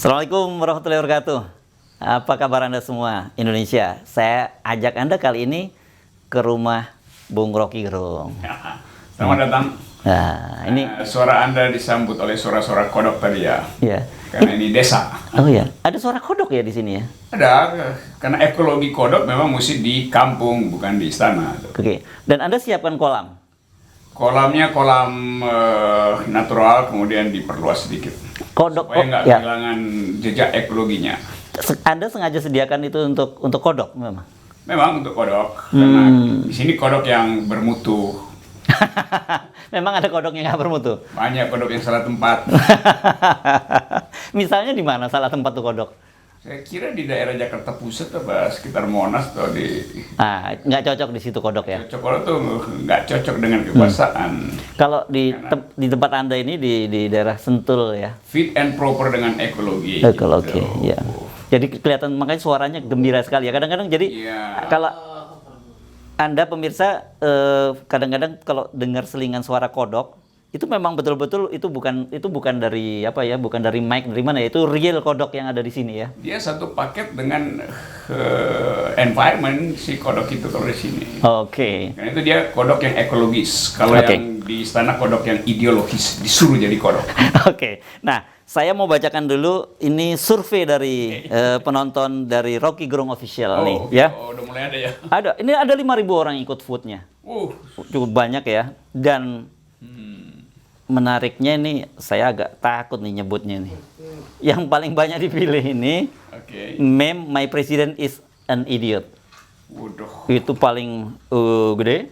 Assalamualaikum warahmatullahi wabarakatuh. Apa kabar Anda semua Indonesia? Saya ajak Anda kali ini ke rumah Bung Rocky Gerung. Selamat datang. Nah, ini Suara Anda disambut oleh suara-suara kodok tadi ya. ya. Karena ini desa. Oh ya, ada suara kodok ya di sini ya. Ada, karena ekologi kodok memang mesti di kampung, bukan di istana. Oke. Dan Anda siapkan kolam. Kolamnya kolam natural, kemudian diperluas sedikit. Kodok Supaya nggak ya. kehilangan jejak ekologinya. Anda sengaja sediakan itu untuk kodok memang. Memang untuk kodok, karena di sini kodok yang bermutu. Memang ada kodok yang nggak bermutu. Banyak kodok yang salah tempat. Misalnya di mana salah tempat tuh kodok? Saya kira di daerah Jakarta Pusat atau sekitar Monas atau di Ah, nggak cocok di situ kodok ya. Coklat tuh nggak cocok dengan kekuasaan. Kalau di tempat Anda ini di daerah Sentul ya. Fit and proper dengan ekologi. Ekologi, gitu. ya. Jadi kelihatan makanya suaranya gembira sekali ya. Kadang-kadang jadi Iya. kalau Anda pemirsa kadang-kadang kalau dengar selingan suara kodok itu memang betul-betul itu bukan dari apa ya, bukan dari mic dari mana ya, itu real kodok yang ada di sini ya. Dia satu paket dengan environment si kodok itu kalau di sini. Oke. Karena itu dia kodok yang ekologis. Kalau Oke. yang di istana kodok yang ideologis, disuruh jadi kodok. Oke. Nah, saya mau bacakan dulu ini survei dari penonton dari Rocky Gerung Official nih ya. Oh, udah mulai ada ya. Ini ada 5.000 orang ikut vote-nya. Cukup banyak ya. Dan menariknya ini saya agak takut nih nyebutnya nih. Yang paling banyak dipilih ini Oke. meme My President is an Idiot. Waduh, Itu paling gede.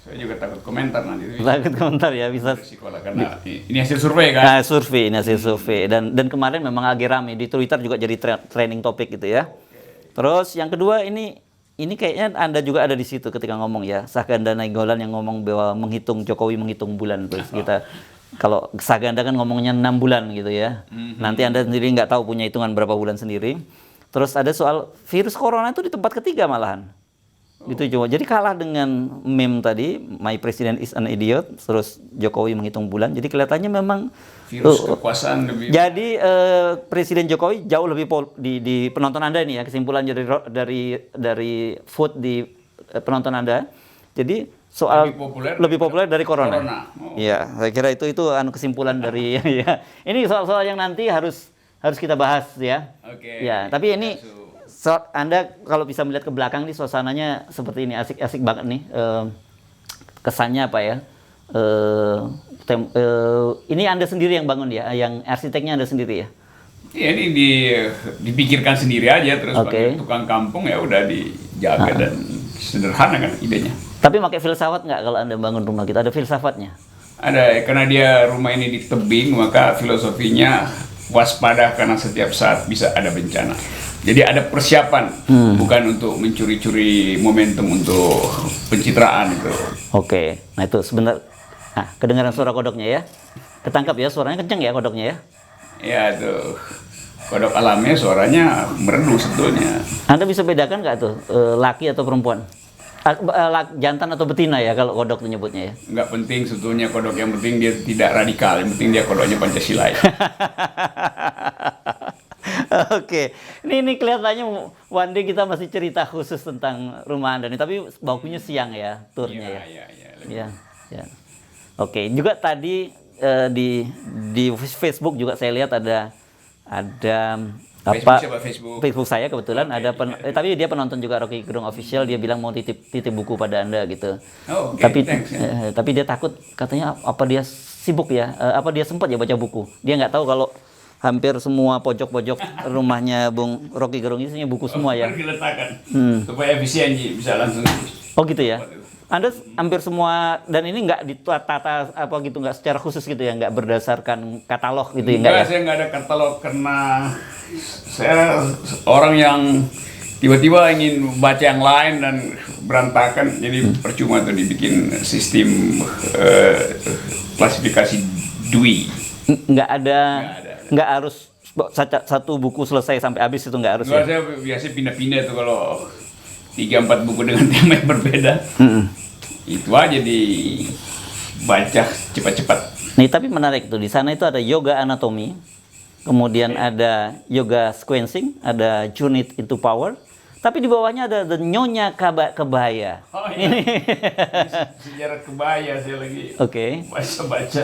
saya juga takut komentar nanti. Takut komentar ya bisa. Sekolah karena ini hasil survei kan. Nah, survei, ini hasil survei dan kemarin memang agak rame di Twitter juga jadi trending topik gitu ya. Terus yang kedua ini kayaknya Anda juga ada di situ ketika ngomong ya. Saganda Nainggolan yang ngomong bahwa Jokowi menghitung bulan terus kita kalau Saganda kan ngomongnya 6 bulan gitu ya. Nanti Anda sendiri nggak tahu punya hitungan berapa bulan sendiri. Terus ada soal virus corona itu di tempat ketiga malahan. Gitu coba. Jadi kalah dengan meme tadi My President is an Idiot, terus Jokowi menghitung bulan. Jadi kelihatannya memang Virus kekuasaan lebih. jadi Presiden Jokowi jauh lebih di penonton Anda ini ya, kesimpulan dari vote di penonton Anda. Jadi soal lebih populer dari corona. Iya, saya kira itu kesimpulan dari ya. Ini soal-soal yang nanti harus kita bahas ya. Oke. Ya, tapi ini Anda kalau bisa melihat ke belakang nih suasananya seperti ini, asik-asik banget nih. Kesannya apa ya? Ini Anda sendiri yang bangun ya, yang arsiteknya Anda sendiri ya. Iya, ini dipikirkan sendiri aja terus Oke. pakai tukang kampung ya udah dijaga dan sederhana kan idenya. Tapi pakai filsafat nggak kalau Anda bangun rumah kita? Ada filsafatnya? Ada, karena dia rumah ini di tebing maka filosofinya waspada karena setiap saat bisa ada bencana. Jadi ada persiapan, bukan untuk mencuri-curi momentum untuk pencitraan itu. Oke, nah itu sebentar. Nah, kedengaran suara kodoknya ya? Ketangkap ya, suaranya kenceng ya kodoknya ya? Ya tuh, kodok alamnya suaranya merdu sebetulnya. Anda bisa bedakan nggak tuh laki atau perempuan? Jantan atau betina ya kalau kodok tuh nyebutnya ya? Nggak penting sebetulnya kodok, yang penting dia tidak radikal, yang penting dia kodoknya Pancasila. Oke, ini kelihatannya one day kita masih cerita khusus tentang rumah Anda nih, tapi waktunya siang ya, turnya ya. Iya. Ya. Oke, juga tadi di Facebook juga saya lihat ada Facebook siapa? Facebook? Facebook saya kebetulan ada tapi dia penonton juga Rocky Gerung Official, dia bilang mau titip buku pada Anda gitu. Oh, oke, Tapi thanks, ya. tapi dia takut katanya apa dia sibuk ya, apa dia sempat ya baca buku. Dia nggak tahu kalau hampir semua pojok-pojok rumahnya Bung Rocky Gerung isinya buku semua ya. Harus diletakkan supaya efisien bisa langsung. Oh gitu ya. Anda hampir semua, dan ini nggak ditata apa gitu, nggak secara khusus gitu ya, nggak berdasarkan katalog gitu ya? Nggak ya? Saya nggak ada katalog karena saya orang yang tiba-tiba ingin baca yang lain dan berantakan, jadi percuma tuh dibikin sistem klasifikasi Dewey. Nggak harus satu buku selesai sampai habis, itu nggak harus. Nggak, Ya? saya biasa pindah-pindah tuh kalau 3-4 buku dengan tema yang berbeda. Itu aja dibaca cepat-cepat. Nih, tapi menarik tuh, di sana itu ada yoga anatomi, kemudian ada yoga sequencing, ada journey into power, tapi di bawahnya ada the Nyonya Kebaya. Oh iya. Ini sejarah kebaya saya lagi Oke. baca-baca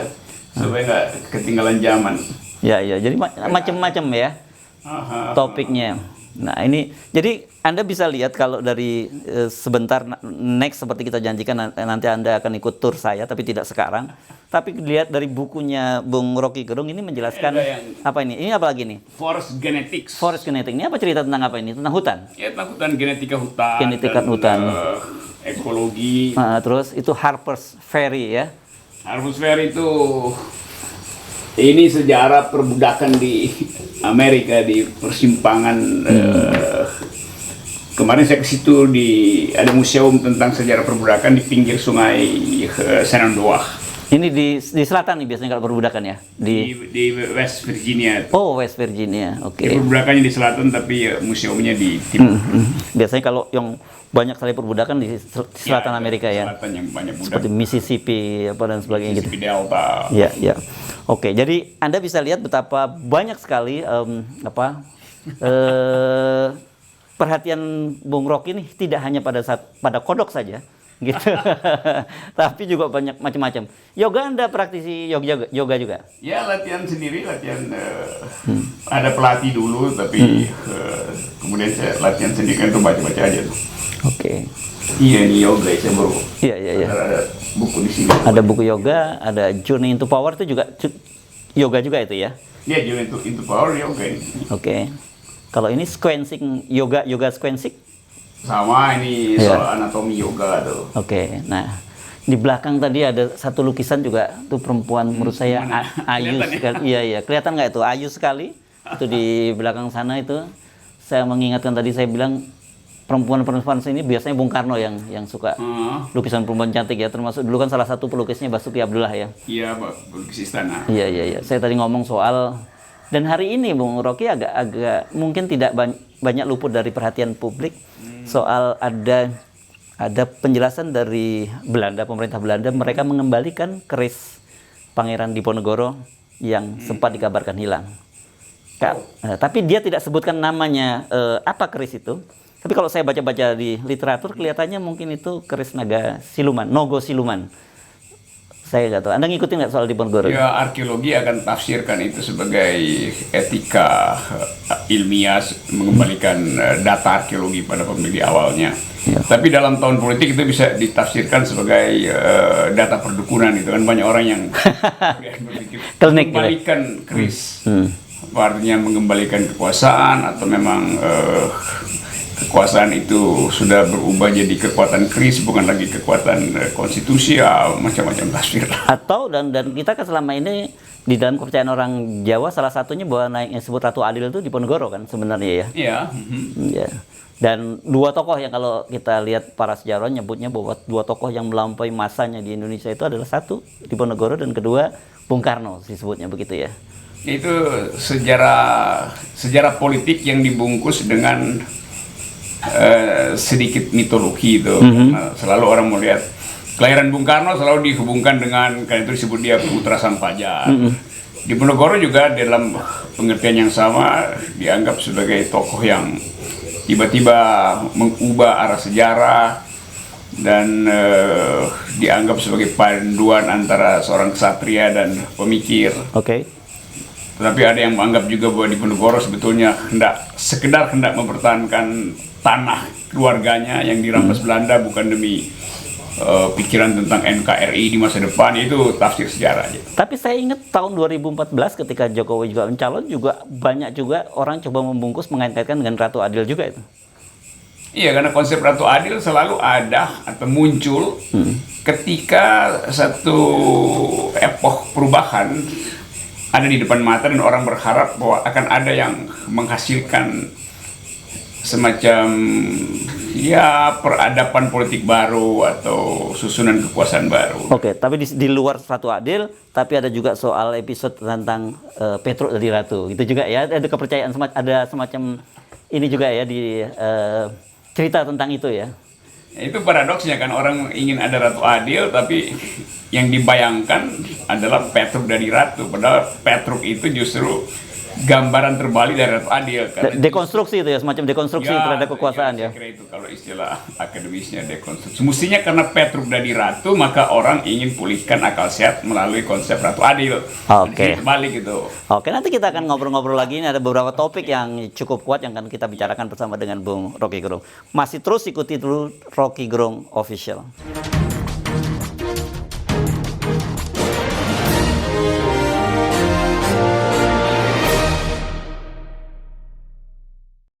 supaya nggak ketinggalan zaman. Ya, jadi macam-macam ya Aha. topiknya. Nah ini, jadi Anda bisa lihat kalau dari sebentar next seperti kita janjikan nanti Anda akan ikut tur saya, tapi tidak sekarang. Tapi lihat dari bukunya Bung Rocky Gerung ini menjelaskan apa ini? Ini apa lagi nih? Forest Genetics. Forest Genetic. Ini apa cerita tentang apa ini? Tentang hutan? Ya tentang hutan, genetika hutan. Genetika hutan. Ekologi. Terus itu Harper's Ferry ya. Harper's Ferry itu ini sejarah perbudakan di Amerika di persimpangan. Kemarin saya ke situ ada museum tentang sejarah perbudakan di pinggir sungai Shenandoah. Ini di selatan nih biasanya kalau perbudakan ya? Di West Virginia. Oh, West Virginia, oke. Perbudakannya di selatan tapi museumnya di timur. Biasanya kalau yang banyak sekali perbudakan di selatan Amerika ya. Selatan yang banyak budak. Seperti Mississippi apa dan sebagainya gitu. Mississippi Delta. Ya. Oke, jadi Anda bisa lihat betapa banyak sekali perhatian Bung Rocky ini tidak hanya pada kodok saja gitu. Tapi juga banyak macam-macam. Yoga Anda praktisi yoga juga? Ya, latihan sendiri, ada pelatih dulu tapi kemudian saya latihan sendiri kan tuh baca-baca aja tuh. Oke. Iya, ini yoga saya baru. Iya. Ada buku di sini. Ada buku yoga, ada Journey into Power itu juga yoga juga itu ya? Iya, Journey into Power yoga ini. Oke. Kalau ini sequencing yoga sequencing? Sama ini soal anatomi yoga tuh. Oke. Nah, di belakang tadi ada satu lukisan juga tuh perempuan menurut saya ayu sekali. Iya, kelihatan nggak itu? Ayu sekali. Itu di belakang sana itu. Saya mengingatkan tadi saya bilang perempuan-perempuan sini biasanya Bung Karno yang suka lukisan perempuan cantik ya, termasuk dulu kan salah satu pelukisnya Basuki Abdullah ya. Iya, pelukis istana. Iya. Saya tadi ngomong soal, dan hari ini Bung Rocky agak mungkin tidak banyak luput dari perhatian publik soal ada penjelasan dari Belanda, pemerintah Belanda, mereka mengembalikan keris Pangeran Diponegoro yang sempat dikabarkan hilang. Tapi dia tidak sebutkan namanya apa keris itu. Tapi kalau saya baca-baca di literatur kelihatannya mungkin itu keris naga siluman, Nogo siluman. Saya nggak tahu. Anda ngikutin nggak soal Diponegoro? Ya, arkeologi akan tafsirkan itu sebagai etika ilmiah mengembalikan data arkeologi pada pemilik awalnya. Ya. Tapi dalam tahun politik itu bisa ditafsirkan sebagai data perdukunan. Itu kan banyak orang yang berpikir Klinik, mengembalikan keris. Artinya mengembalikan kekuasaan atau memang kekuasaan itu sudah berubah jadi kekuatan keris, bukan lagi kekuatan konstitusi, macam-macam tafsir. Atau dan kita kan selama ini di dalam kepercayaan orang Jawa salah satunya bahwa yang disebut Ratu Adil itu Diponegoro kan sebenarnya ya. Iya. Ya. Dan dua tokoh yang kalau kita lihat para sejarawan nyebutnya bahwa dua tokoh yang melampaui masanya di Indonesia itu adalah satu Diponegoro dan kedua Bung Karno disebutnya begitu ya. Itu sejarah politik yang dibungkus dengan sedikit mitologi itu. Karena selalu orang melihat kelahiran Bung Karno selalu dihubungkan dengan, karena itu disebut dia putra sang fajar. Diponegoro juga dalam pengertian yang sama dianggap sebagai tokoh yang tiba-tiba mengubah arah sejarah dan dianggap sebagai panduan antara seorang ksatria dan pemikir. Oke. Tetapi ada yang menganggap juga bahwa Diponegoro sebetulnya sekedar hendak mempertahankan tanah keluarganya yang dirampas Belanda, bukan demi pikiran tentang NKRI di masa depan. Itu tafsir sejarah aja. Tapi saya ingat tahun 2014 ketika Jokowi juga mencalon juga banyak juga orang coba membungkus mengaitkan dengan Ratu Adil juga itu. Iya, karena konsep Ratu Adil selalu ada atau muncul ketika satu epoch perubahan ada di depan mata dan orang berharap bahwa akan ada yang menghasilkan semacam peradaban politik baru atau susunan kekuasaan baru. Oke, tapi di luar Ratu Adil, tapi ada juga soal episode tentang Petruk jadi Ratu. Itu juga ya, ada kepercayaan ada semacam ini juga ya di cerita tentang itu ya. Itu paradoksnya kan, orang ingin ada Ratu Adil tapi yang dibayangkan adalah Petruk dari Ratu, padahal Petruk itu justru gambaran terbalik dari Ratu Adil. Karena Dekonstruksi itu ya, semacam dekonstruksi terhadap kekuasaan ya. saya kira itu kalau istilah akademisnya dekonstruksi. Mestinya karena Petruk dari ratu, maka orang ingin pulihkan akal sehat melalui konsep Ratu Adil. Oke. Jadi terbalik gitu. Oke, nanti kita akan ngobrol-ngobrol lagi. Ini ada beberapa topik yang cukup kuat yang akan kita bicarakan bersama dengan Bung Rocky Gerung. Masih terus ikuti dulu Rocky Gerung Official.